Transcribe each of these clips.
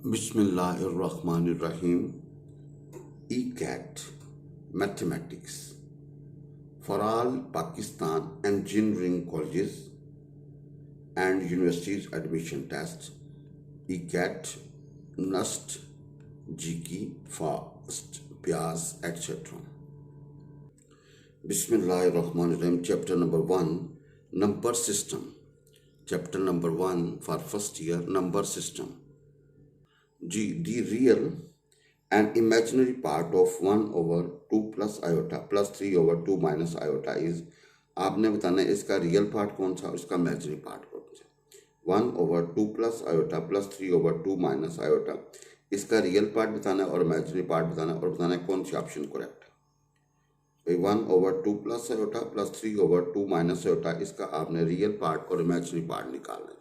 Bismillahirrahmanirrahim. ECAT Mathematics for all Pakistan engineering colleges and universities admission tests. ECAT, NUST, GK, FAST, PIAS, etc. Bismillahirrahmanirrahim. Chapter number 1, Number System. Chapter number 1 for first year, Number System. G. The real and imaginary part of 1 over 2 plus iota plus 3 over 2 minus iota is, आपने बताना है इसका real part कौन सा और इसका imaginary part कौन सा। 1 over 2 plus iota plus 3 over 2 minus iota, इसका रियल पार्ट बताना है और इमेजिनरी पार्ट बताना है और बताना है कौन सी ऑप्शन करेक्ट है। भाई 1 over 2 plus iota plus 3 over 2 minus iota, इसका आपने रियल पार्ट और इमेजिनरी पार्ट निकालना है।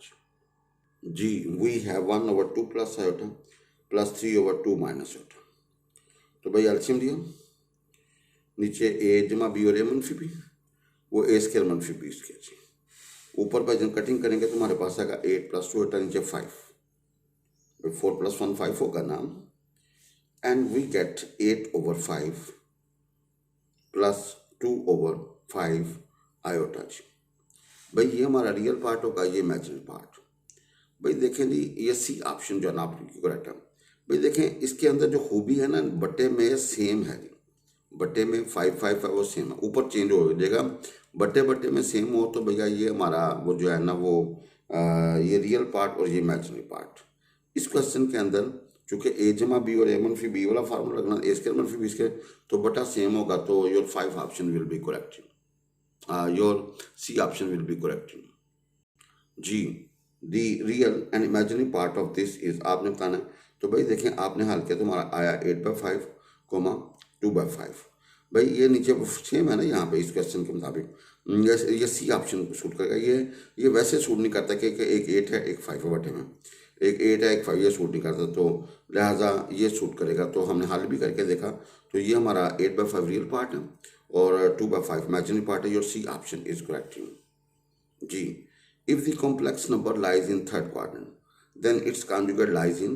जी, we have 1 over 2 plus iota plus 3 over 2 minus iota। तो भाई एल्शियम दिया, नीचे ए जमा बी और ए मनफी बी, वो ए स्केयर मनफी बी स्केयर जी। ऊपर पर जब कटिंग करेंगे तो हमारे पास आएगा 8 plus 2 नीचे 5, 4 plus 1 5 होगा ना, and we get 8 over 5 plus 2 over 5 iota जी। भाई ये हमारा रियल पार्ट होगा, ये इमेजिनरी पार्ट। भाई देखें जी, ये सी ऑप्शन जो है ना आपकी करेक्ट है। भाई देखें इसके अंदर जो खूबी है ना, बटे में सेम है जी, बटे में 5 5 है वो सेम है, ऊपर चेंज हो जाएगा। बटे बटे में सेम हो तो भैया ये हमारा वो जो है ना वो ये रियल पार्ट और ये इमेजिनरी पार्ट। इस क्वेश्चन के अंदर चूंकि ए जमा बी और ए मनफी बी वाला फार्मूला लगना, ए स्केयर मनफी बी स्केयर, तो बटा सेम होगा, तो your 5 option will be correct, your C option will be correct जी। The real and imaginary part of this is, आपने बताना है। तो भाई देखें आपने हल किया तो हमारा आया 8/5, 2/5। भाई ये नीचे सेम है ना यहाँ पे इस क्वेश्चन के मुताबिक, ये सी ऑप्शन को सूट करेगा। ये वैसे सूट नहीं करता कि एक 8 है एक 5 है बटे में, एक 8 है एक 5, ये सूट नहीं करता, तो लिहाजा ये सूट करेगा। तो हमने हल भी करके देखा तो ये हमारा 8/5 रियल पार्ट है और 2/5 इमेजिनरी पार्ट है। Your C option is correct जी। If the complex number lies in third quadrant, then its conjugate lies in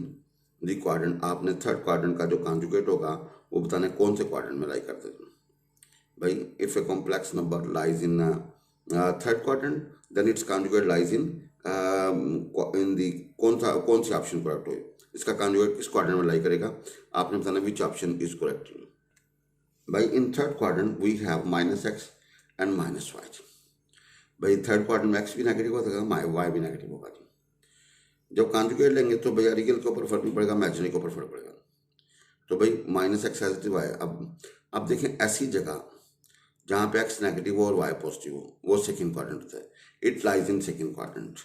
the quadrant। आपने थर्ड क्वाड्रेंट का जो कॉन्जुगेट होगा वो बताना कौन से क्वाड्रेंट में लाई करते हैं। भाई if a complex number lies in third quadrant, then its conjugate lies in the कौन सी ऑप्शन करेक्ट हो, इसका कॉन्जुगेट किस क्वाड्रेंट में लाई करेगा, आपने बताना विच ऑप्शन इज करेक्ट। भाई in third quadrant we have -x and -y। भाई थर्ड क्वाड्रेंट में एक्स भी नेगेटिव होगा, वाई भी नेगेटिव होगा। जब कॉन्जुगेट लेंगे तो भैया रियल के ऊपर फर्क नहीं पड़ेगा, इमेजिनरी के ऊपर फर्क पड़ेगा। तो भाई -x पॉजिटिव है। अब देखें ऐसी जगह जहाँ पे x नेगेटिव हो और y पॉजिटिव हो, वो सेकंड क्वाड्रेंट होता है। It lies in second quadrant.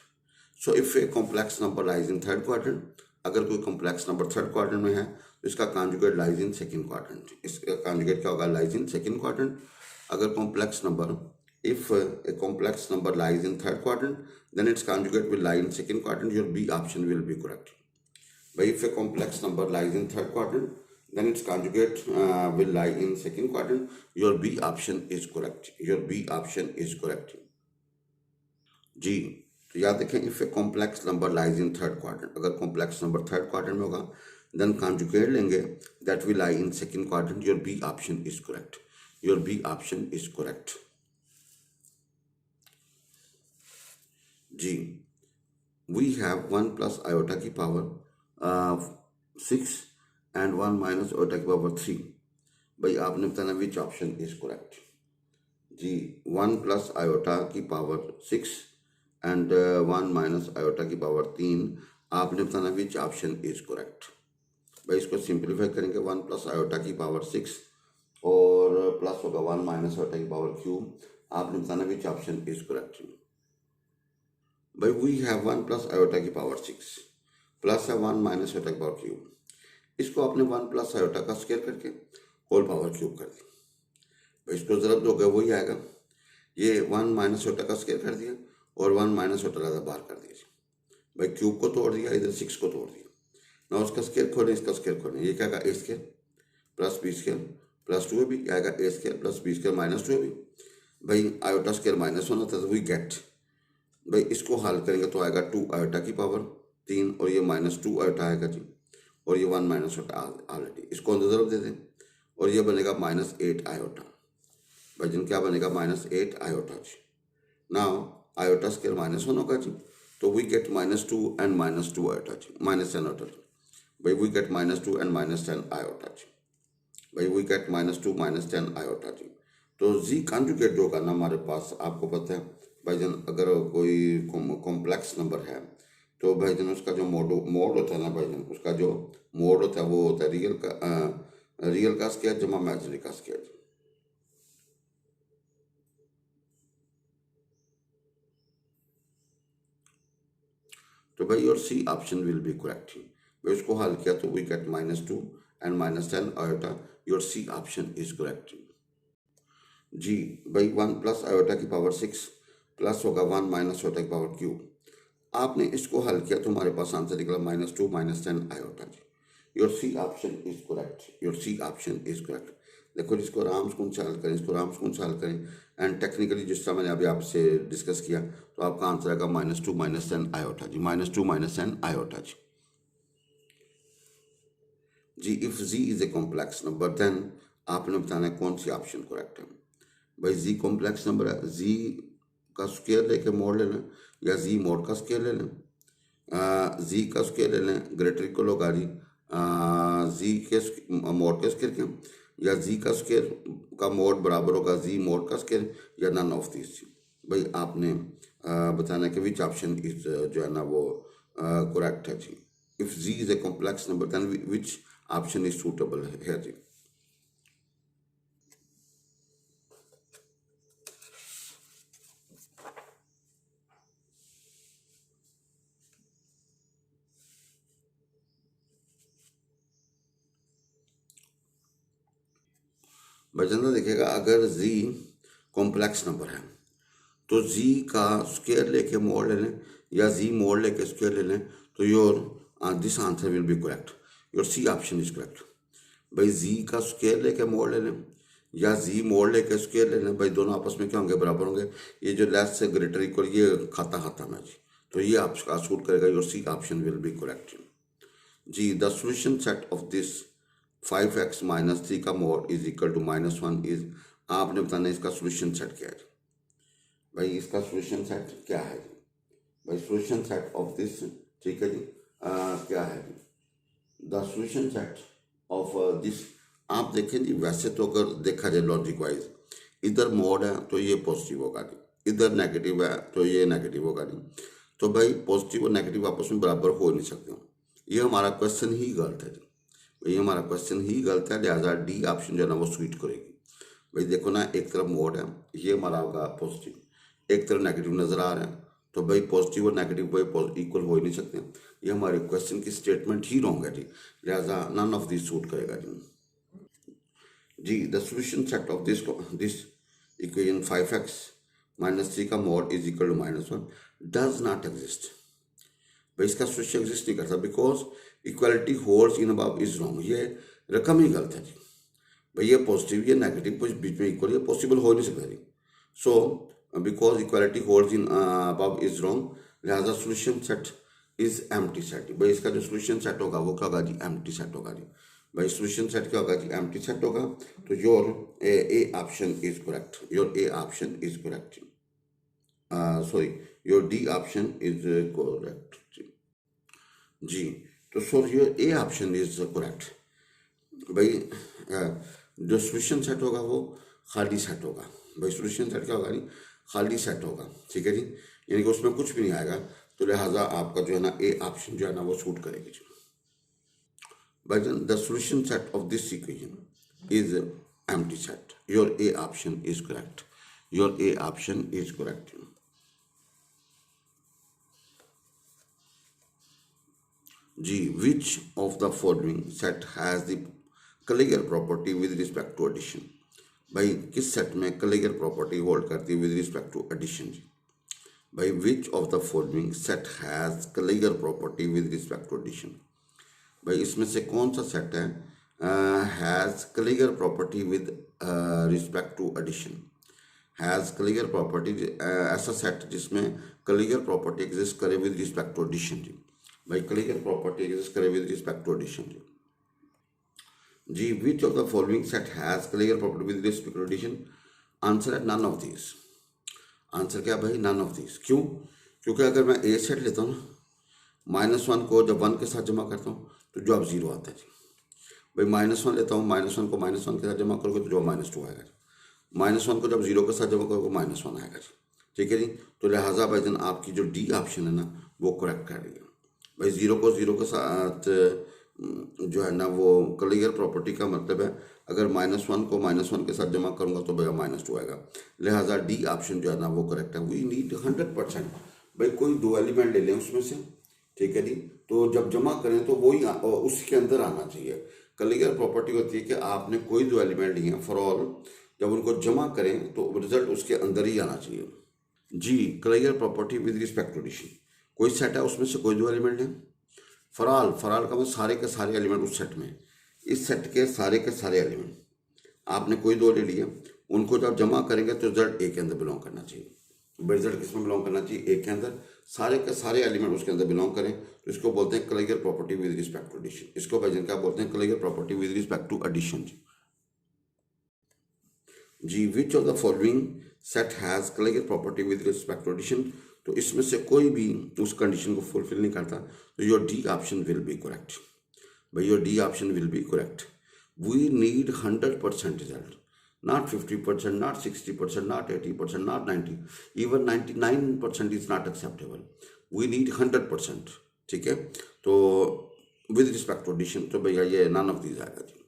So if a complex number lies in third quadrant, अगर कोई कॉम्प्लेक्स नंबर थर्ड क्वाड्रेंट में है तो इसका conjugate lies in second quadrant. इसका कॉन्जुगेट क्या होगा, लाइज इन सेकंड क्वाड्रेंट। अगर complex number, if a complex number lies in third quadrant, then its conjugate will lie in second quadrant, your B option will be correct। But if a complex number lies in third quadrant, then its conjugate will lie in second quadrant, your B option is correct, your B option is correct जी। तो याद रखें, if a complex number lies in third quadrant, अगर complex number third quadrant में होगा then conjugate लेंगे that will lie in second quadrant, your B option is correct, your B option is correct जी। We have 1 plus iota की power 6 and 1 minus iota की power 3। भाई आपने बताना which option is correct जी। 1 plus iota की power 6 and 1 minus iota की power 3, आपने बताना विच ऑप्शन इज करेक्ट। भाई इसको सिंप्लीफाई करेंगे, 1 plus iota की पावर 6 और प्लस होगा 1 minus iota की पावर क्यूब, आपने बताना विच ऑप्शन इज करेक्ट। भाई वी हैव 1 plus iota की पावर 6 प्लस है 1 minus iota की पावर क्यूब, इसको आपने 1 plus iota का स्केयर करके होल पावर क्यूब कर दी। भाई इसको ज़रूरत हो गया वही आएगा, ये 1 minus iota का स्केयर कर दिया और 1 minus iota ज़्यादा बाहर कर दिया। भाई क्यूब को तोड़ दिया, इधर 6 को तोड़ दिया ना, उसका स्केयर खोलें इसका स्केयर खोलें, ये क्या आएगा a square plus b square plus 2 भी आएगा, a square plus b square -2 भी। भाई आयोटा स्केयर -1 होता है तो वी गेट, भाई इसको हल करेंगे तो आएगा 2 आयोटा की पावर 3 और ये -2 आयोटा आएगा जी। और ये 1 माइनस होता ऑलरेडी, इसको ऑन रिजर्व दे दें और ये बनेगा -8 आयोटा। भाईजान क्या बनेगा? -8 आयोटा जी। नाउ आयोटा स्क्वायर -1 होगा जी, तो वी गेट -2 एंड -2 आयोटा जी, -10 आयोटा जी। भाई वी गेट -2 एंड -10 आयोटा जी। भाई वी गेट -2 -10 आयोटा जी। तो जी कॉन्जुगेट जो होगा ना हमारे पास, आपको पता है भाईजान, अगर कोई कॉम्प्लेक्स नंबर है तो भाईजान उसका जो मोड होता है ना भाईजान, उसका जो मोड होता है वो होता है रियल का स्क्वायर जमा इमेजिनरी का स्क्वायर। तो भाई your C option will be correct. भाई उसको हल किया तो we get -2 and -10 iota. Your C option is correct जी। भाई 1 प्लस आयोटा की पावर 6 प्लस होगा 1 माइनस आयोटा की पावर क्यूब। आपने इसको हल किया तो हमारे पास आंसर निकला -2 -10 आयोटा जी। Your C option is correct. Your C option is correct. देखो जिसको आराम से हल करें, इसको आराम से हल करें एंड टेक्निकली जिस तरह मैंने अभी आपसे डिस्कस किया तो आपका आंसर आएगा -2 -10 आयोटा जी। -2 -10 आयोटा जी। जी if ji is a complex number then आपने बताना है कौन सी ऑप्शन करेक्ट है। भाई जी कॉम्प्लेक्स नंबर है, जी का स्क्वायर लेके मोड़ ले लें या जी मोड का स्क्वायर ले लें। जी का स्क्वायर ले लें, ग्रेटर इक्वल होगा जी जी के मोड के स्क्वायर के, या जी का स्क्वायर का मोड बराबर होगा जी मोड का स्क्वायर, या नन ऑफ दिस। भाई आपने बताना है कि विच ऑप्शन इज जो है ना वो करेक्ट है जी। If ji is a complex number then which option is suitable है जी। बचंदा देखिएगा, अगर जी कॉम्प्लेक्स नंबर है तो जी का स्क्वायर लेके मोड़ ले लें या जी मोड़ लेके स्क्वायर ले लें तो your this answer will be correct. Your C option is correct. भाई जी का स्क्वायर लेके मोड़ ले लें या जी मोड़ लेके स्क्वायर ले लें, भाई दोनों आपस में क्या होंगे? बराबर होंगे। ये जो लेस से ग्रेटर इक्वल ये खाता खाता में जी, तो ये आपका सूट करेगा। Your C option will be correct जी। The solution set of this 5x - 3 का mod is equal to -1 is, आपने बताना है इसका सोल्यूशन सेट क्या है भाई। इसका सोल्यूशन सेट क्या है जी? भाई सोल्यूशन सेट ऑफ दिस, ठीक है जी, क्या है जी the solution set of this. आप देखें जी, वैसे तो अगर देखा जाए लॉजिक वाइज, इधर मोड है तो ये पॉजिटिव होगा जी, इधर नेगेटिव है तो ये नेगेटिव होगा जी। तो भाई पॉजिटिव और नेगेटिव आपस में बराबर हो नहीं सकते। ये हमारा क्वेश्चन ही गलत है जी, ये हमारा क्वेश्चन ही गलत है, लिहाजा डी ऑप्शन जो है ना वो स्वीट करेगी। भाई देखो ना, एक तरफ मोड है, ये हमारा होगा पॉजिटिव, एक तरफ नेगेटिव नजर आ रहा है, तो भाई पॉजिटिव और नेगेटिव भाई इक्वल हो ही नहीं सकते। ये हमारे क्वेश्चन की स्टेटमेंट ही रॉन्ग है जी, लिहाजा नन ऑफ दिस सूट करेगा जी। जी the solution set of this equation 5x - 3 का mod is equal to -1 does not exist. भाई इसका सोल्यूशन एग्जिस्ट नहीं करता because equality holds in above is wrong. ये रकम ही गलत है जी। भाई ये पॉजिटिव ये नेगेटिव कुछ बीच में इक्वल, ये पॉसिबल हो नहीं सकता जी। So because equality holds in above is wrong, लिहाजा solution set is empty set. भाई इसका जो सोल्यूशन सेट होगा वो क्या होगा जी? एम्प्टी सेट होगा जी। भाई सोल्यूशन सेट क्या होगा जी? एम्प्टी सेट होगा। तो your A option is correct. Your A option is correct. Sorry, your D option is correct जी। तो so your A option is correct. भाई जो सोल्यूशन सेट होगा वो खाली सेट होगा। भाई सोल्यूशन सेट क्या होगा जी? खाली सेट होगा, ठीक है जी, यानी कि उसमें कुछ भी नहीं आएगा। तो लिहाजा आपका जो है ना ए ऑप्शन जो है ना वो सूट करेगी जी। भाई the solution set of this equation is empty set. Your A option is correct. Your A option is correct जी। Which of the following set has the clear property with respect to addition. भाई किस सेट में clear property hold करती है with respect to addition जी? भाई which of the following set has clear property with respect to addition. भाई इसमें से कौन सा सेट है has clear property with respect to addition? Has clear property, ऐसा सेट जिसमें क्लियर प्रॉपर्टी एग्जिस्ट करे विद रिस्पेक्ट टू एडिशन जी। भाई कलीगर प्रॉपर्टी एग्जिस्ट करे विद रिस्पेक्ट टू एडिशन जी। Which of the following set has closure property with respect to addition? Answer है none of this. Answer क्या भाई? None of this. क्यों? क्योंकि अगर मैं ए सेट लेता हूँ ना, -1 को जब 1 के साथ जमा करता हूँ तो जवाब 0 आता है जी। भाई -1 लेता हूँ, -1 को -1 के साथ जमा करोगे तो जवाब -2 आएगा जी। -1 को जब 0 के साथ जमा करोगे -1 आएगा जी। ठीक है जी। तो लिहाजा भाईजान आपकी जो डी ऑप्शन है ना वो करेक्ट कर रही है। भाई 0 को 0 के साथ जो है ना वो कलीगर प्रॉपर्टी का मतलब है अगर -1 को -1 के साथ जमा करूंगा तो भैया -2 आएगा। लिहाजा डी ऑप्शन जो है ना वो करेक्ट है। We need 100%। भाई कोई दो एलिमेंट ले लें उसमें से, ठीक है जी, तो जब जमा करें तो वही उसके अंदर आना चाहिए। कलीगर प्रॉपर्टी होती है कि आपने कोई दो एलिमेंट लिए फॉर ऑल, जब उनको जमा करें तो रिजल्ट उसके अंदर ही आना चाहिए जी। Closure property with respect to addition, कोई सेट है उसमें से कोई दो एलिमेंट है, फराल फराल का मतलब सारे के सारे एलिमेंट उस सेट में, इस सेट के सारे एलिमेंट आपने कोई दो ले लिए, उनको जब जमा करेंगे तो रिजल्ट ए के अंदर बिलोंग करना चाहिए। रिजल्ट किस में बिलोंग करना चाहिए? ए के अंदर। सारे के सारे एलिमेंट उसके अंदर बिलोंग करें तो इसको बोलते हैं closure property with respect to addition. इसको भाईजान क्या बोलते हैं? Closure property with respect to addition जी। Which of the following set has closure property with respect to addition? तो इसमें से कोई भी उस कंडीशन को फुलफिल नहीं करता तो your D option will be correct. भाई your D option will be correct. We need 100% result, not 50%, not 60%, not 80%, not 90, even 99% is not acceptable. We need 100%। ठीक है, तो विद रिस्पेक्ट टू एडिशन तो भैया ये नन ऑफ दीज आएगा जी।